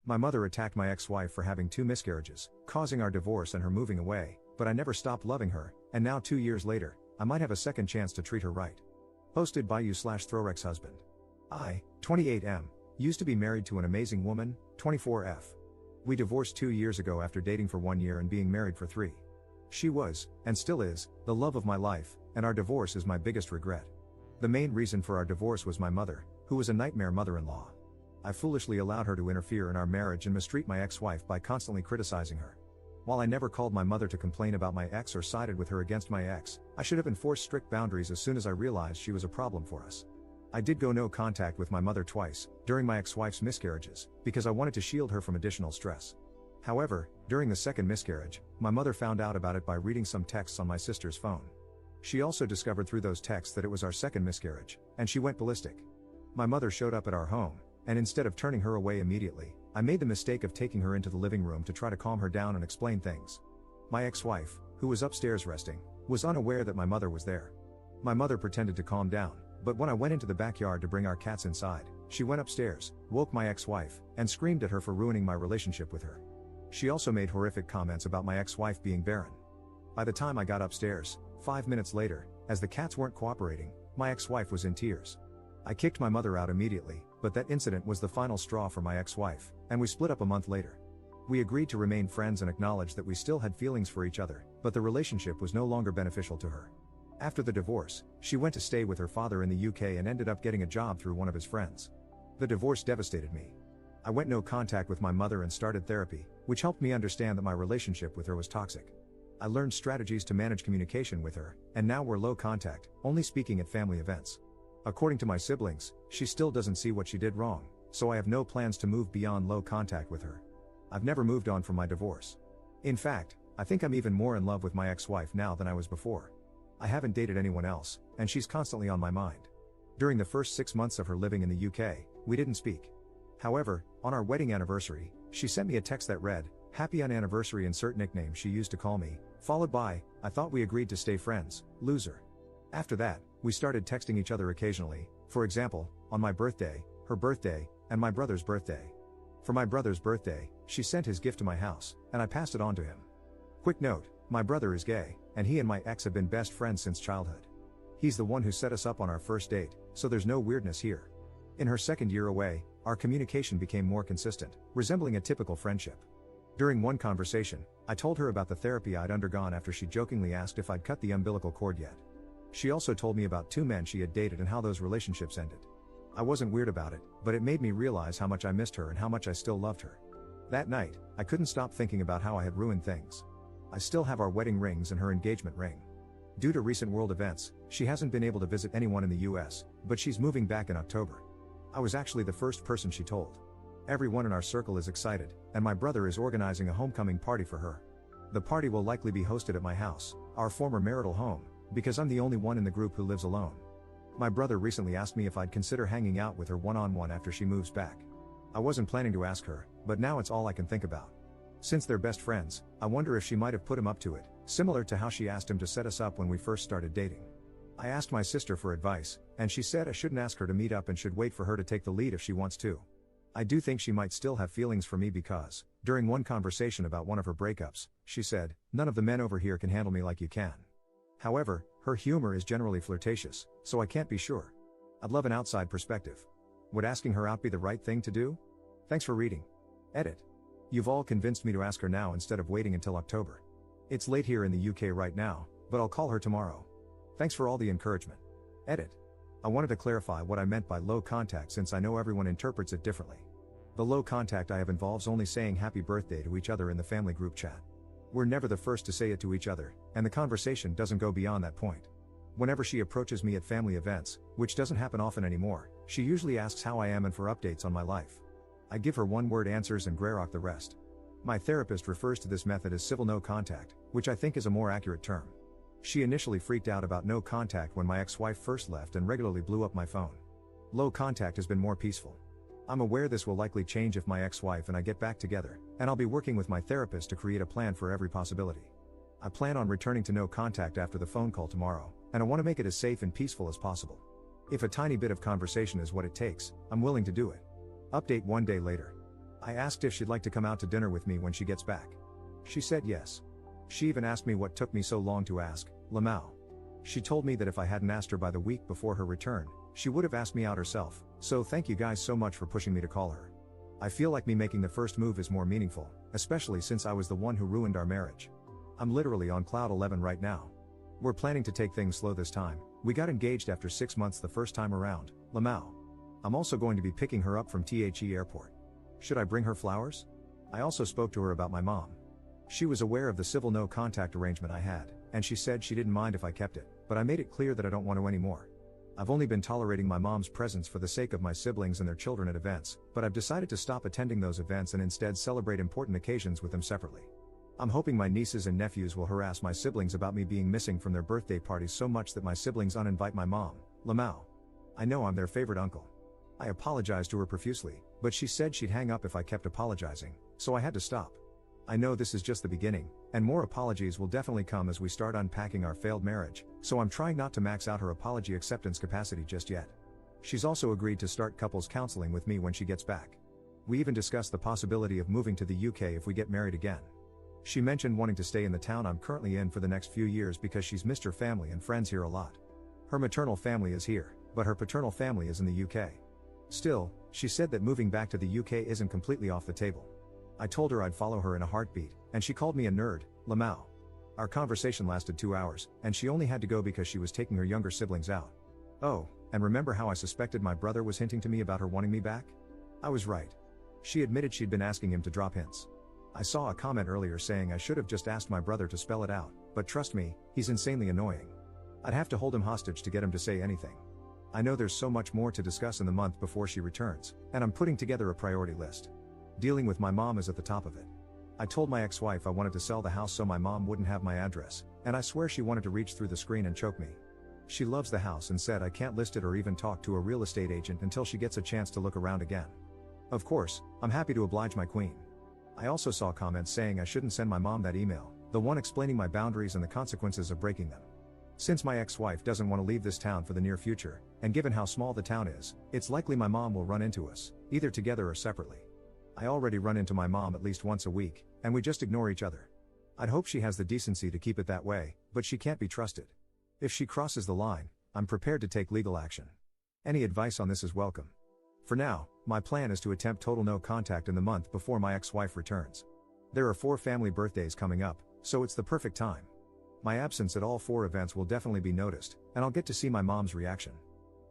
My mother attacked my ex-wife for having 2 miscarriages, causing our divorce and her moving away, but I never stopped loving her, and now 2 years later, I might have a second chance to treat her right. Posted by you/Throwrex husband. I, 28M, used to be married to an amazing woman, 24F. We divorced 2 years ago after dating for 1 year and being married for 3. She was, and still is, the love of my life, and our divorce is my biggest regret. The main reason for our divorce was my mother, who was a nightmare mother-in-law. I foolishly allowed her to interfere in our marriage and mistreat my ex-wife by constantly criticizing her. While I never called my mother to complain about my ex or sided with her against my ex, I should have enforced strict boundaries as soon as I realized she was a problem for us. I did go no contact with my mother twice, during my ex-wife's miscarriages, because I wanted to shield her from additional stress. However, during the second miscarriage, my mother found out about it by reading some texts on my sister's phone. She also discovered through those texts that it was our second miscarriage, and she went ballistic. My mother showed up at our home, and instead of turning her away immediately, I made the mistake of taking her into the living room to try to calm her down and explain things. My ex-wife, who was upstairs resting, was unaware that my mother was there. My mother pretended to calm down, but when I went into the backyard to bring our cats inside, she went upstairs, woke my ex-wife, and screamed at her for ruining my relationship with her. She also made horrific comments about my ex-wife being barren. By the time I got upstairs, 5 minutes later, as the cats weren't cooperating, my ex-wife was in tears. I kicked my mother out immediately, but that incident was the final straw for my ex-wife, and we split up a month later. We agreed to remain friends and acknowledged that we still had feelings for each other, but the relationship was no longer beneficial to her. After the divorce, she went to stay with her father in the UK and ended up getting a job through one of his friends. The divorce devastated me. I went no contact with my mother and started therapy, which helped me understand that my relationship with her was toxic. I learned strategies to manage communication with her, and now we're low contact, only speaking at family events. According to my siblings, she still doesn't see what she did wrong, so I have no plans to move beyond low contact with her. I've never moved on from my divorce. In fact, I think I'm even more in love with my ex-wife now than I was before. I haven't dated anyone else, and she's constantly on my mind. During the first 6 months of her living in the UK, we didn't speak. However, on our wedding anniversary, she sent me a text that read, "Happy anniversary," insert nickname she used to call me, followed by, "I thought we agreed to stay friends, loser." After that, we started texting each other occasionally, for example, on my birthday, her birthday, and my brother's birthday. For my brother's birthday, she sent his gift to my house, and I passed it on to him. Quick note, my brother is gay, and he and my ex have been best friends since childhood. He's the one who set us up on our first date, so there's no weirdness here. In her second year away, our communication became more consistent, resembling a typical friendship. During one conversation, I told her about the therapy I'd undergone after she jokingly asked if I'd cut the umbilical cord yet. She also told me about 2 men she had dated and how those relationships ended. I wasn't weird about it, but it made me realize how much I missed her and how much I still loved her. That night, I couldn't stop thinking about how I had ruined things. I still have our wedding rings and her engagement ring. Due to recent world events, she hasn't been able to visit anyone in the US, but she's moving back in October. I was actually the first person she told. Everyone in our circle is excited, and my brother is organizing a homecoming party for her. The party will likely be hosted at my house, our former marital home, because I'm the only one in the group who lives alone. My brother recently asked me if I'd consider hanging out with her one-on-one after she moves back. I wasn't planning to ask her, but now it's all I can think about. Since they're best friends, I wonder if she might have put him up to it, similar to how she asked him to set us up when we first started dating. I asked my sister for advice, and she said I shouldn't ask her to meet up and should wait for her to take the lead if she wants to. I do think she might still have feelings for me because, during one conversation about one of her breakups, she said, "None of the men over here can handle me like you can." However, her humor is generally flirtatious, so I can't be sure. I'd love an outside perspective. Would asking her out be the right thing to do? Thanks for reading. Edit. You've all convinced me to ask her now instead of waiting until October. It's late here in the UK right now, but I'll call her tomorrow. Thanks for all the encouragement. Edit. I wanted to clarify what I meant by low contact since I know everyone interprets it differently. The low contact I have involves only saying happy birthday to each other in the family group chat. We're never the first to say it to each other, and the conversation doesn't go beyond that point. Whenever she approaches me at family events, which doesn't happen often anymore, she usually asks how I am and for updates on my life. I give her one-word answers and greyrock the rest. My therapist refers to this method as civil no contact, which I think is a more accurate term. She initially freaked out about no contact when my ex-wife first left and regularly blew up my phone. Low contact has been more peaceful. I'm aware this will likely change if my ex-wife and I get back together, and I'll be working with my therapist to create a plan for every possibility. I plan on returning to no contact after the phone call tomorrow, and I want to make it as safe and peaceful as possible. If a tiny bit of conversation is what it takes, I'm willing to do it. Update 1 day later. I asked if she'd like to come out to dinner with me when she gets back. She said yes. She even asked me what took me so long to ask, Lamau. She told me that if I hadn't asked her by the week before her return, she would have asked me out herself, so thank you guys so much for pushing me to call her. I feel like me making the first move is more meaningful, especially since I was the one who ruined our marriage. I'm literally on cloud 11 right now. We're planning to take things slow this time. We got engaged after 6 months the first time around, Lamau. I'm also going to be picking her up from The airport. Should I bring her flowers? I also spoke to her about my mom. She was aware of the civil no contact arrangement I had, and she said she didn't mind if I kept it, but I made it clear that I don't want to anymore. I've only been tolerating my mom's presence for the sake of my siblings and their children at events, but I've decided to stop attending those events and instead celebrate important occasions with them separately. I'm hoping my nieces and nephews will harass my siblings about me being missing from their birthday parties so much that my siblings uninvite my mom, Lamau. I know I'm their favorite uncle. I apologized to her profusely, but she said she'd hang up if I kept apologizing, so I had to stop. I know this is just the beginning, and more apologies will definitely come as we start unpacking our failed marriage, so I'm trying not to max out her apology acceptance capacity just yet. She's also agreed to start couples counseling with me when she gets back. We even discussed the possibility of moving to the UK if we get married again. She mentioned wanting to stay in the town I'm currently in for the next few years because she's missed her family and friends here a lot. Her maternal family is here, but her paternal family is in the UK. Still, she said that moving back to the UK isn't completely off the table. I told her I'd follow her in a heartbeat, and she called me a nerd, Lamau. Our conversation lasted 2 hours, and she only had to go because she was taking her younger siblings out. Oh, and remember how I suspected my brother was hinting to me about her wanting me back? I was right. She admitted she'd been asking him to drop hints. I saw a comment earlier saying I should have just asked my brother to spell it out, but trust me, he's insanely annoying. I'd have to hold him hostage to get him to say anything. I know there's so much more to discuss in the month before she returns, and I'm putting together a priority list. Dealing with my mom is at the top of it. I told my ex-wife I wanted to sell the house so my mom wouldn't have my address, and I swear she wanted to reach through the screen and choke me. She loves the house and said I can't list it or even talk to a real estate agent until she gets a chance to look around again. Of course, I'm happy to oblige my queen. I also saw comments saying I shouldn't send my mom that email, the one explaining my boundaries and the consequences of breaking them. Since my ex-wife doesn't want to leave this town for the near future, and given how small the town is, it's likely my mom will run into us, either together or separately. I already run into my mom at least once a week, and we just ignore each other. I'd hope she has the decency to keep it that way, but she can't be trusted. If she crosses the line, I'm prepared to take legal action. Any advice on this is welcome. For now, my plan is to attempt total no contact in the month before my ex-wife returns. There are 4 family birthdays coming up, so it's the perfect time. My absence at all 4 events will definitely be noticed, and I'll get to see my mom's reaction.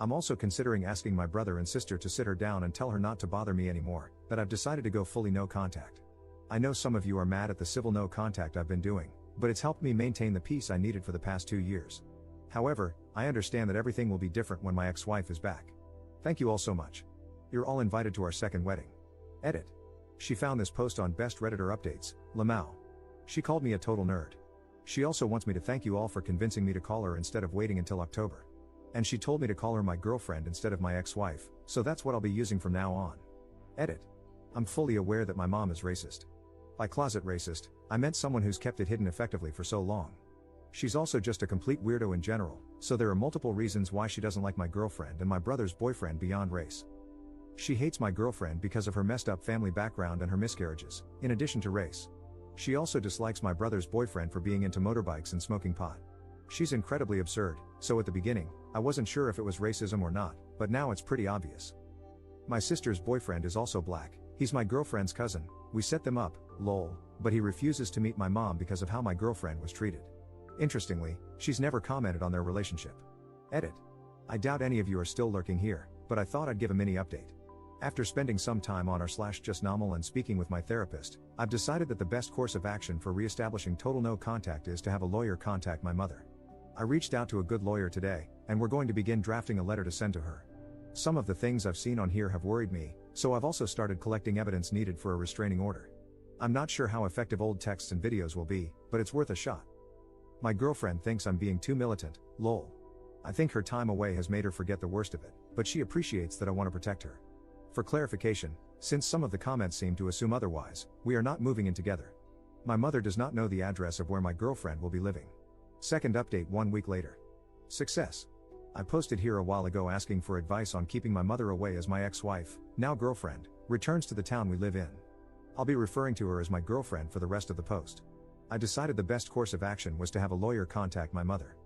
I'm also considering asking my brother and sister to sit her down and tell her not to bother me anymore, that I've decided to go fully no contact. I know some of you are mad at the civil no contact I've been doing, but it's helped me maintain the peace I needed for the past 2 years. However, I understand that everything will be different when my ex-wife is back. Thank you all so much. You're all invited to our second wedding. Edit. She found this post on Best Redditor Updates, Lamau. She called me a total nerd. She also wants me to thank you all for convincing me to call her instead of waiting until October. And she told me to call her my girlfriend instead of my ex-wife, so that's what I'll be using from now on. Edit. I'm fully aware that my mom is racist. By closet racist, I meant someone who's kept it hidden effectively for so long. She's also just a complete weirdo in general, so there are multiple reasons why she doesn't like my girlfriend and my brother's boyfriend beyond race. She hates my girlfriend because of her messed up family background and her miscarriages, in addition to race. She also dislikes my brother's boyfriend for being into motorbikes and smoking pot. She's incredibly absurd, so at the beginning, I wasn't sure if it was racism or not, but now it's pretty obvious. My sister's boyfriend is also black, he's my girlfriend's cousin, we set them up, lol, but he refuses to meet my mom because of how my girlfriend was treated. Interestingly, she's never commented on their relationship. Edit. I doubt any of you are still lurking here, but I thought I'd give a mini update. After spending some time on r/justnormal and speaking with my therapist, I've decided that the best course of action for re-establishing total no contact is to have a lawyer contact my mother. I reached out to a good lawyer today, and we're going to begin drafting a letter to send to her. Some of the things I've seen on here have worried me, so I've also started collecting evidence needed for a restraining order. I'm not sure how effective old texts and videos will be, but it's worth a shot. My girlfriend thinks I'm being too militant, lol. I think her time away has made her forget the worst of it, but she appreciates that I want to protect her. For clarification, since some of the comments seem to assume otherwise, we are not moving in together. My mother does not know the address of where my girlfriend will be living. Second update 1 week later. Success. I posted here a while ago asking for advice on keeping my mother away as my ex-wife, now girlfriend, returns to the town we live in. I'll be referring to her as my girlfriend for the rest of the post. I decided the best course of action was to have a lawyer contact my mother.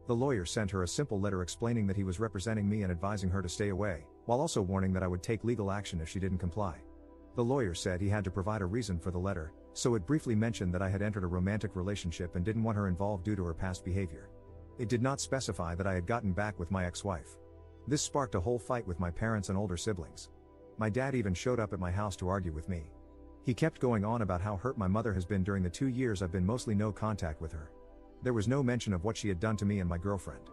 The lawyer sent her a simple letter explaining that he was representing me and advising her to stay away, while also warning that I would take legal action if she didn't comply. The lawyer said he had to provide a reason for the letter, so it briefly mentioned that I had entered a romantic relationship and didn't want her involved due to her past behavior. It did not specify that I had gotten back with my ex-wife. This sparked a whole fight with my parents and older siblings. My dad even showed up at my house to argue with me. He kept going on about how hurt my mother has been during the 2 years I've been mostly no contact with her. There was no mention of what she had done to me and my girlfriend.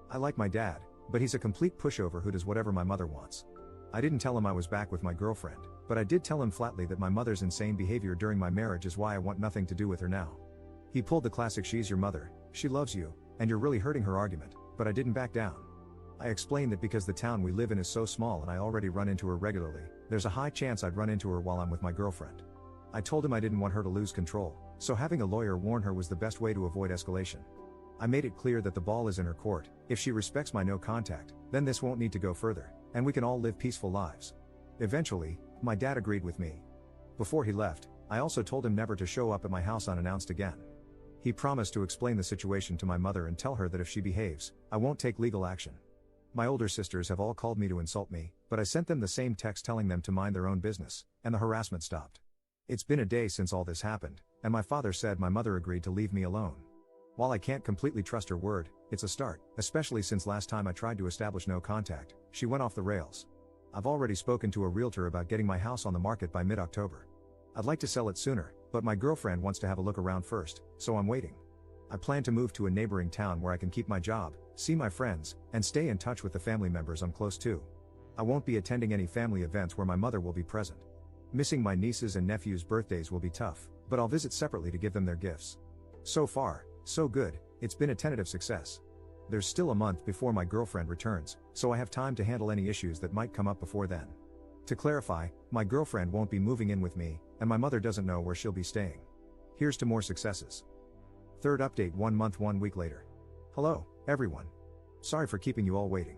I like my dad, but he's a complete pushover who does whatever my mother wants. I didn't tell him I was back with my girlfriend, but I did tell him flatly that my mother's insane behavior during my marriage is why I want nothing to do with her now. He pulled the classic "she's your mother, she loves you, and you're really hurting her" argument, but I didn't back down. I explained that because the town we live in is so small and I already run into her regularly, there's a high chance I'd run into her while I'm with my girlfriend. I told him I didn't want her to lose control, so having a lawyer warn her was the best way to avoid escalation. I made it clear that the ball is in her court. If she respects my no contact, then this won't need to go further, and we can all live peaceful lives. Eventually, my dad agreed with me. Before he left, I also told him never to show up at my house unannounced again. He promised to explain the situation to my mother and tell her that if she behaves, I won't take legal action. My older sisters have all called me to insult me, but I sent them the same text telling them to mind their own business, and the harassment stopped. It's been a day since all this happened, and my father said my mother agreed to leave me alone. While I can't completely trust her word, it's a start, especially since last time I tried to establish no contact, she went off the rails. I've already spoken to a realtor about getting my house on the market by mid-October. I'd like to sell it sooner, but my girlfriend wants to have a look around first, so I'm waiting. I plan to move to a neighboring town where I can keep my job, see my friends, and stay in touch with the family members I'm close to. I won't be attending any family events where my mother will be present. Missing my nieces and nephews' birthdays will be tough, but I'll visit separately to give them their gifts. So far, so good, it's been a tentative success. There's still a month before my girlfriend returns, so I have time to handle any issues that might come up before then. To clarify, my girlfriend won't be moving in with me, and my mother doesn't know where she'll be staying. Here's to more successes. Third update 1 month 1 week later. Hello, everyone. Sorry for keeping you all waiting.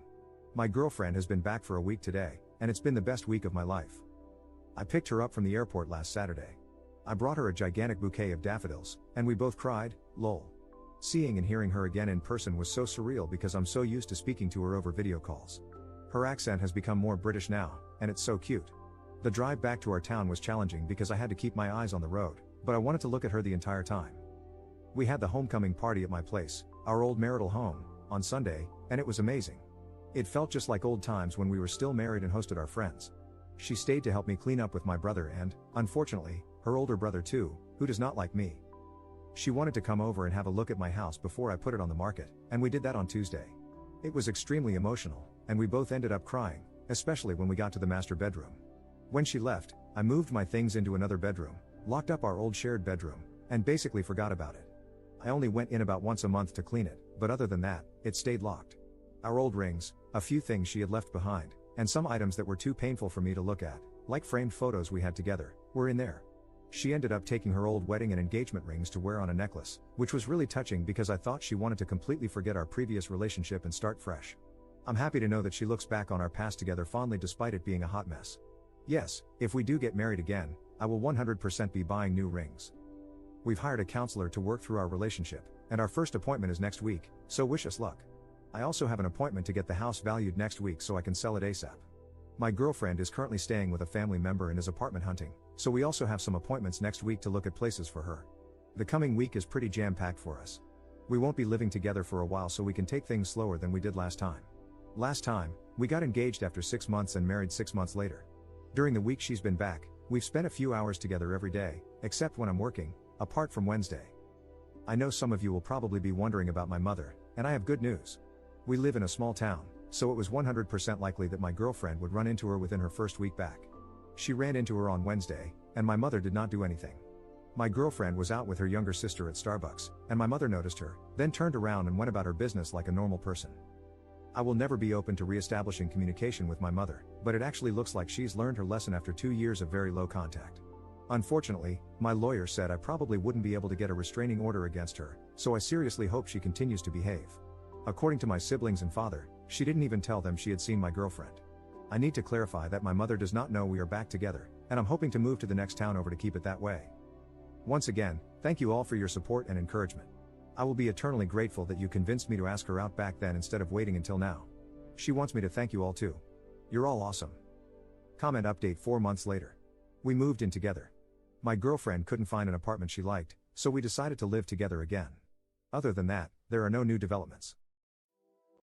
My girlfriend has been back for a week today, and it's been the best week of my life. I picked her up from the airport last Saturday. I brought her a gigantic bouquet of daffodils, and we both cried, lol. Seeing and hearing her again in person was so surreal because I'm so used to speaking to her over video calls. Her accent has become more British now, and it's so cute. The drive back to our town was challenging because I had to keep my eyes on the road, but I wanted to look at her the entire time. We had the homecoming party at my place, our old marital home, on Sunday, and it was amazing. It felt just like old times when we were still married and hosted our friends. She stayed to help me clean up with my brother and, unfortunately, her older brother too, who does not like me. She wanted to come over and have a look at my house before I put it on the market, and we did that on Tuesday. It was extremely emotional, and we both ended up crying, especially when we got to the master bedroom. When she left, I moved my things into another bedroom, locked up our old shared bedroom, and basically forgot about it. I only went in about once a month to clean it, but other than that, it stayed locked. Our old rings, a few things she had left behind, and some items that were too painful for me to look at, like framed photos we had together, were in there. She ended up taking her old wedding and engagement rings to wear on a necklace, which was really touching because I thought she wanted to completely forget our previous relationship and start fresh. I'm happy to know that she looks back on our past together fondly despite it being a hot mess. Yes, if we do get married again, I will 100% be buying new rings. We've hired a counselor to work through our relationship, and our first appointment is next week, so wish us luck. I also have an appointment to get the house valued next week so I can sell it ASAP. My girlfriend is currently staying with a family member and is apartment hunting, so we also have some appointments next week to look at places for her. The coming week is pretty jam-packed for us. We won't be living together for a while so we can take things slower than we did last time. Last time, we got engaged after 6 months and married 6 months later. During the week she's been back, we've spent a few hours together every day, except when I'm working, apart from Wednesday. I know some of you will probably be wondering about my mother, and I have good news. We live in a small town, so it was 100% likely that my girlfriend would run into her within her first week back. She ran into her on Wednesday, and my mother did not do anything. My girlfriend was out with her younger sister at Starbucks, and my mother noticed her, then turned around and went about her business like a normal person. I will never be open to re-establishing communication with my mother, but it actually looks like she's learned her lesson after 2 years of very low contact. Unfortunately, my lawyer said I probably wouldn't be able to get a restraining order against her, so I seriously hope she continues to behave. According to my siblings and father, she didn't even tell them she had seen my girlfriend. I need to clarify that my mother does not know we are back together, and I'm hoping to move to the next town over to keep it that way. Once again, thank you all for your support and encouragement. I will be eternally grateful that you convinced me to ask her out back then instead of waiting until now. She wants me to thank you all too. You're all awesome. Comment update 4 months later. We moved in together. My girlfriend couldn't find an apartment she liked, so we decided to live together again. Other than that, there are no new developments.